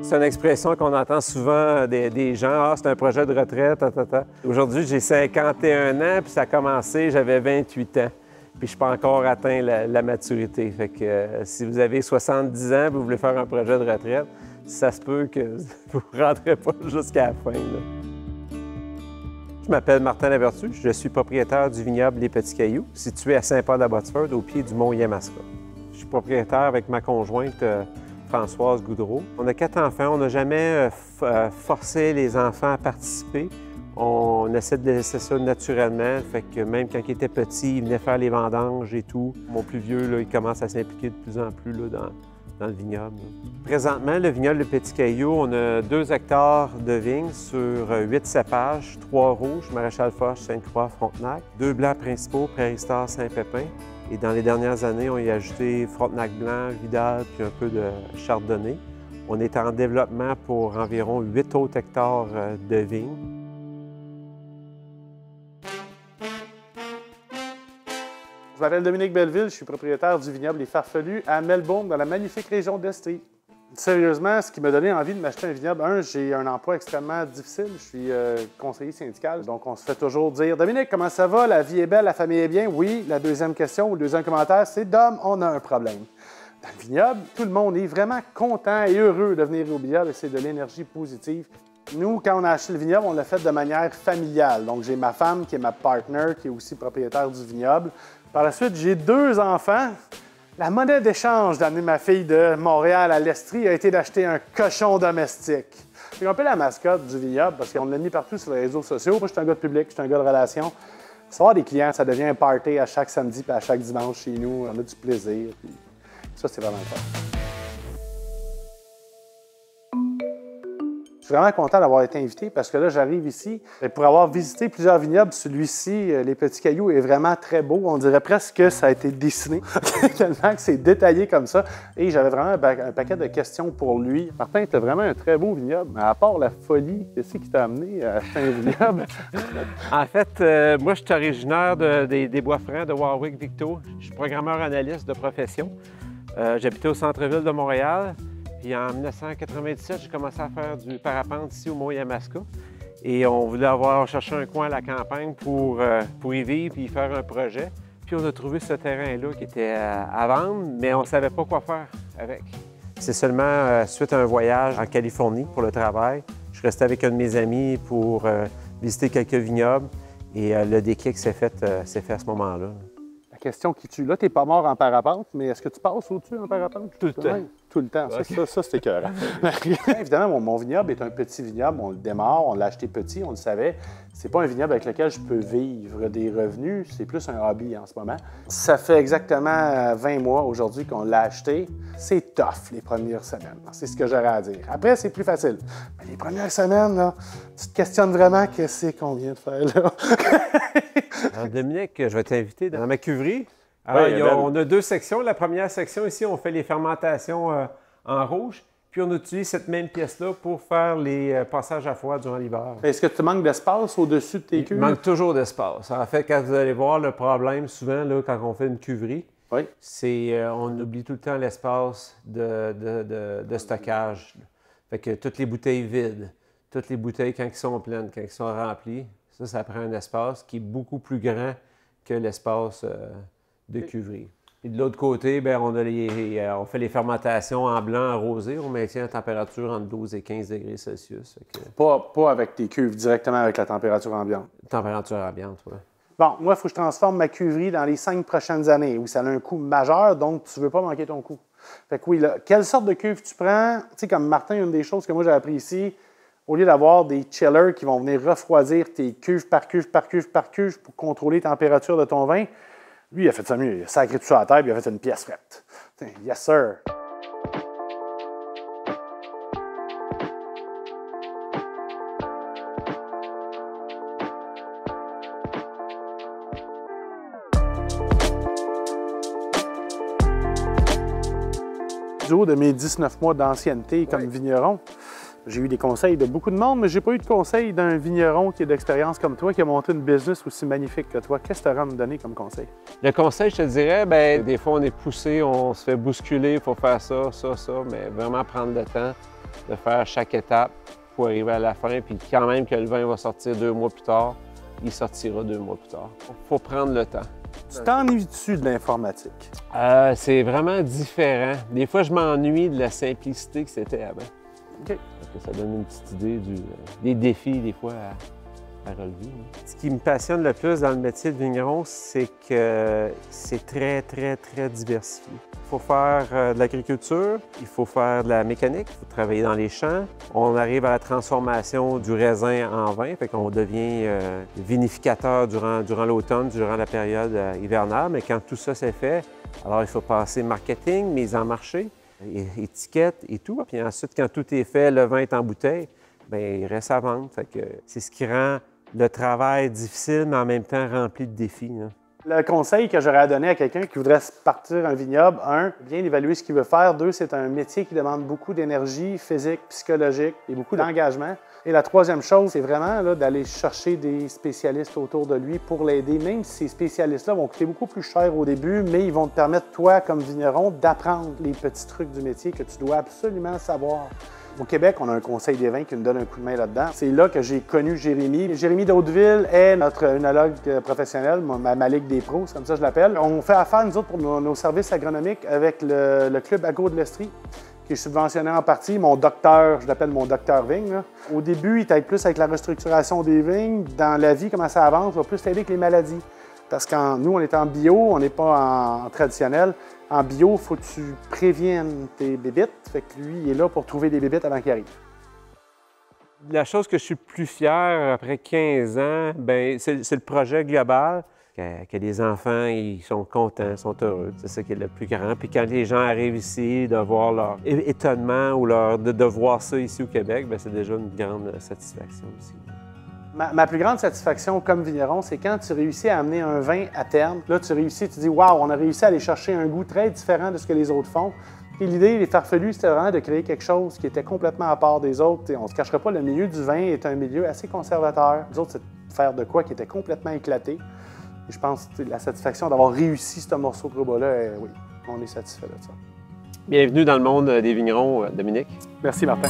C'est une expression qu'on entend souvent des gens. « Ah, c'est un projet de retraite, Aujourd'hui, j'ai 51 ans, puis ça a commencé, j'avais 28 ans. Puis je n'ai pas encore atteint la maturité. Fait que si vous avez 70 ans et vous voulez faire un projet de retraite, ça se peut que vous ne rentrez pas jusqu'à la fin, là. Je m'appelle Martin Lavertu, je suis propriétaire du vignoble Les Petits Cailloux, situé à Saint-Paul-de-Botsford, au pied du mont Yamaska. Je suis propriétaire avec ma conjointe Françoise Goudreau. On a 4 enfants, on n'a jamais forcé les enfants à participer. On essaie de laisser ça naturellement, fait que même quand il était petit, il venait faire les vendanges et tout. Mon plus vieux, là, il commence à s'impliquer de plus en plus là, dans le vignoble. Présentement, le vignoble Le Petit Caillou, on a 2 hectares de vignes sur 8 cépages, 3 rouges, Maréchal Foch, Sainte-Croix, Frontenac, 2 blancs principaux, Prairie Star, Saint-Pépin. Et dans les dernières années, on y a ajouté Frontenac blanc, Vidal, puis un peu de Chardonnay. On est en développement pour environ 8 autres hectares de vignes. Je m'appelle Dominique Belleville, je suis propriétaire du vignoble Les Farfelus à Melbourne, dans la magnifique région d'Estrie. Sérieusement, ce qui m'a donné envie de m'acheter un vignoble, j'ai un emploi extrêmement difficile. Je suis conseiller syndical, donc on se fait toujours dire « Dominique, comment ça va? La vie est belle, la famille est bien? » Oui, la deuxième question ou le deuxième commentaire, c'est « Dom, on a un problème. » Dans le vignoble, tout le monde est vraiment content et heureux de venir au vignoble et c'est de l'énergie positive. Nous, quand on a acheté le vignoble, on l'a fait de manière familiale. Donc, j'ai ma femme qui est ma partner, qui est aussi propriétaire du vignoble. Par la suite, j'ai 2 enfants. La monnaie d'échange d'amener ma fille de Montréal à l'Estrie a été d'acheter un cochon domestique. C'est un peu la mascotte du vignoble parce qu'on l'a mis partout sur les réseaux sociaux. Moi, je suis un gars de public, je suis un gars de relations. Recevoir des clients, ça devient un party à chaque samedi et à chaque dimanche chez nous. On a du plaisir. Puis ça, c'est vraiment fun. Je suis vraiment content d'avoir été invité parce que là, j'arrive ici et pour avoir visité plusieurs vignobles. Celui-ci, Les Petits Cailloux, est vraiment très beau. On dirait presque que ça a été dessiné, tellement que c'est détaillé comme ça. Et j'avais vraiment un paquet de questions pour lui. Martin, tu as vraiment un très beau vignoble. Mais à part la folie, qu'est-ce qui t'a amené à acheter un vignoble? En fait, moi, je suis originaire des Bois-Francs de Warwick-Victo. Je suis programmeur analyste de profession. J'habitais au centre-ville de Montréal. Puis en 1997, j'ai commencé à faire du parapente ici au mont Yamaska. Et on voulait chercher un coin à la campagne pour y vivre et y faire un projet. Puis on a trouvé ce terrain-là qui était à vendre, mais on ne savait pas quoi faire avec. C'est seulement suite à un voyage en Californie pour le travail. Je suis resté avec un de mes amis pour visiter quelques vignobles et le déclic s'est fait à ce moment-là. La question qui tue. Là, tu n'es pas mort en parapente, mais est-ce que tu passes au-dessus en parapente? Tout le temps. Tout le temps. Ça c'est écœurant. Évidemment, mon vignoble est un petit vignoble. On le démarre, on l'a acheté petit, on le savait. C'est pas un vignoble avec lequel je peux vivre des revenus. C'est plus un hobby en ce moment. Ça fait exactement 20 mois aujourd'hui qu'on l'a acheté. C'est tough les premières semaines. C'est ce que j'aurais à dire. Après, c'est plus facile. Mais les premières semaines, là, tu te questionnes vraiment que c'est combien de faire là. Alors, Dominique, je vais t'inviter dans ma cuverie. Alors, on a 2 sections. La première section, ici, on fait les fermentations en rouge. Puis, on utilise cette même pièce-là pour faire les passages à froid durant l'hiver. Est-ce que tu manques d'espace au-dessus de tes cuves? Il manque toujours d'espace. En fait, quand vous allez voir le problème, souvent, là, quand on fait une cuverie, c'est on oublie tout le temps l'espace de stockage. Fait que toutes les bouteilles vides, toutes les bouteilles, quand elles sont pleines, quand elles sont remplies, ça prend un espace qui est beaucoup plus grand que l'espace de cuverie. Et de l'autre côté, bien, on fait les fermentations en blanc, en rosé. On maintient la température entre 12 et 15 degrés Celsius. Pas avec tes cuves, directement avec la température ambiante. Température ambiante, oui. Bon, moi, il faut que je transforme ma cuverie dans les 5 prochaines années où ça a un coût majeur, donc tu ne veux pas manquer ton coût. Fait que oui, là, quelle sorte de cuve tu prends? Tu sais, comme Martin, une des choses que moi j'ai appris ici, au lieu d'avoir des chillers qui vont venir refroidir tes cuves par cuve par cuve par cuve pour contrôler la température de ton vin, lui, il a fait ça mieux. Il a sacré tout ça à la terre et il a fait une pièce frette. Yes, sir! Du haut de mes 19 mois d'ancienneté comme vigneron, j'ai eu des conseils de beaucoup de monde, mais je n'ai pas eu de conseils d'un vigneron qui a d'expérience comme toi, qui a monté une business aussi magnifique que toi. Qu'est-ce que tu auras à me donner comme conseil? Le conseil, je te dirais, bien, des fois, on est poussé, on se fait bousculer, il faut faire ça, mais vraiment prendre le temps de faire chaque étape pour arriver à la fin, puis quand même que le vin va sortir 2 mois plus tard, il sortira 2 mois plus tard. Il faut prendre le temps. Tu t'ennuies-tu de l'informatique? C'est vraiment différent. Des fois, je m'ennuie de la simplicité que c'était avant. OK. Ça donne une petite idée des défis, des fois, à relever. Ce qui me passionne le plus dans le métier de vigneron, c'est que c'est très, très, très diversifié. Il faut faire de l'agriculture, il faut faire de la mécanique, il faut travailler dans les champs. On arrive à la transformation du raisin en vin, fait qu'on devient vinificateur durant l'automne, durant la période hivernale. Mais quand tout ça c'est fait, alors il faut passer marketing, mise en marché, étiquette et tout. Puis ensuite, quand tout est fait, le vin est en bouteille, bien, il reste à vendre. Fait que c'est ce qui rend le travail difficile, mais en même temps rempli de défis. Hein. Le conseil que j'aurais à donner à quelqu'un qui voudrait partir un vignoble, 1, bien évaluer ce qu'il veut faire. 2, c'est un métier qui demande beaucoup d'énergie physique, psychologique et beaucoup d'engagement. Et la troisième chose, c'est vraiment d'aller chercher des spécialistes autour de lui pour l'aider, même si ces spécialistes-là vont coûter beaucoup plus cher au début, mais ils vont te permettre, toi, comme vigneron, d'apprendre les petits trucs du métier que tu dois absolument savoir. Au Québec, on a un conseil des vins qui nous donne un coup de main là-dedans. C'est là que j'ai connu Jérémy. Jérémy d'Hauteville est notre œnologue professionnel, ma ligue des pros, c'est comme ça que je l'appelle. On fait affaire, nous autres, pour nos services agronomiques avec le club agro de l'Estrie, qui est subventionné en partie. Mon docteur, je l'appelle mon docteur vigne. Là. Au début, il t'aide plus avec la restructuration des vignes. Dans la vie, comment ça avance, il va plus t'aider avec les maladies. Parce que nous, on est en bio, on n'est pas en traditionnel. En bio, il faut que tu préviennes tes bébites. Fait que lui, il est là pour trouver des bébites avant qu'ils arrivent. La chose que je suis le plus fier après 15 ans, bien, c'est le projet global. Que les enfants ils sont contents, sont heureux. C'est ça qui est le plus grand. Puis quand les gens arrivent ici, de voir leur étonnement ou de voir ça ici au Québec, bien, c'est déjà une grande satisfaction aussi. Ma plus grande satisfaction comme vigneron, c'est quand tu réussis à amener un vin à terme. Là, tu réussis, tu dis « Wow, on a réussi à aller chercher un goût très différent de ce que les autres font. » Et l'idée, les farfelus, c'était vraiment de créer quelque chose qui était complètement à part des autres. T'sais, on ne se cachera pas, le milieu du vin est un milieu assez conservateur. Les autres, c'est de faire de quoi qui était complètement éclaté. Et je pense que la satisfaction d'avoir réussi ce morceau de robot-là, oui, on est satisfait de ça. Bienvenue dans le monde des vignerons, Dominique. Merci, Martin.